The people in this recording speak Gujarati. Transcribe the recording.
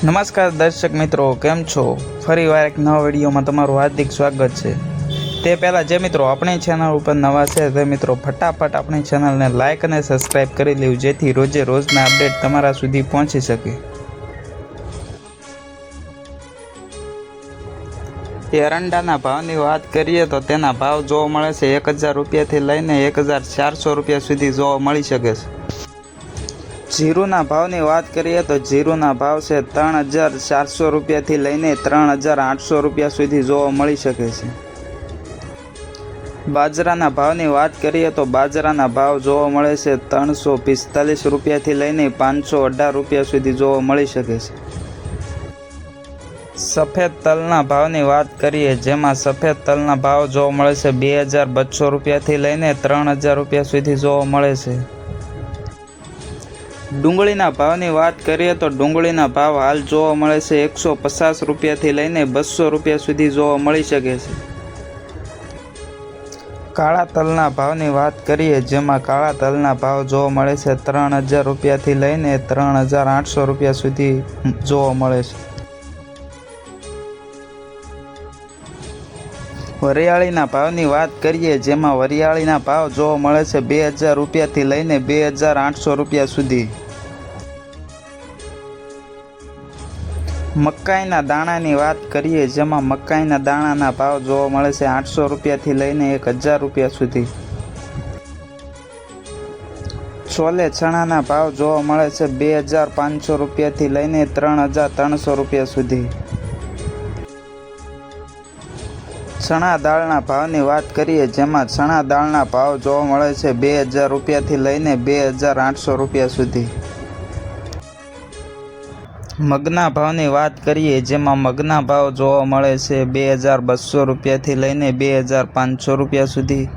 નમસ્કાર દર્શક મિત્રો, કેમ છો? ફરીવાર એક નવા વિડીયોમાં તમારું હાર્દિક સ્વાગત છે। તે પહેલાં જે મિત્રો આપણી ચેનલ ઉપર નવા છે તે મિત્રો ફટાફટ આપણી ચેનલને લાઇક અને સબસ્ક્રાઈબ કરી લેવું, જેથી રોજે રોજના અપડેટ તમારા સુધી પહોંચી શકે। એરંડાના ભાવની વાત કરીએ તો તેના ભાવ જોવા મળે છે 1000 રૂપિયાથી લઈને 1400 રૂપિયા સુધી જોવા મળી શકે છે। જીરુના ભાવની વાત કરીએ તો જીરુના ભાવ છે 3400 રૂપિયાથી લઈને 3800 રૂપિયા સુધી જોવા મળી શકે છે। બાજરાના ભાવની વાત કરીએ તો બાજરાના ભાવ જોવા મળે છે 345 રૂપિયાથી લઈને 518 રૂપિયા સુધી જોવા મળી શકે છે। સફેદ તલના ભાવની વાત કરીએ, જેમાં સફેદ તલના ભાવ જોવા મળે છે 2200 રૂપિયાથી લઈને 3000 રૂપિયા સુધી જોવા મળે છે। ડુંગળીના ભાવની વાત કરીએ તો ડુંગળીના ભાવ હાલ જોવા મળે છે 150 રૂપિયાથી લઈને 200 રૂપિયા સુધી જોવા મળી શકે છે। કાળા તલના ભાવની વાત કરીએ, જેમાં કાળા તલના ભાવ જોવા મળે છે 3000 રૂપિયાથી લઈને 3800 રૂપિયા સુધી જોવા મળે છે। વરિયાળીના ભાવની વાત કરીએ, જેમાં વરિયાળીના ભાવ જોવા મળે છે 2000 રૂપિયાથી લઈને 2800 રૂપિયા સુધી। મકાઈના દાણાની વાત કરીએ, જેમાં મકાઈના દાણાના ભાવ જોવા મળે છે 800 રૂપિયાથી લઈને 1000 રૂપિયા સુધી। છોલે ચણાના ભાવ જોવા મળે છે 2500 રૂપિયાથી લઈને 3300 રૂપિયા સુધી। ચણા દાળના ભાવની વાત કરીએ, જેમાં ચણા દાળના ભાવ જોવા મળે છે 2000 રૂપિયાથી લઈને 2800 રૂપિયા સુધી। મગના ભાવની વાત કરીએ, જેમાં મગના ભાવ જોવા મળે છે 2200 રૂપિયાથી લઈને 2500 રૂપિયા સુધી।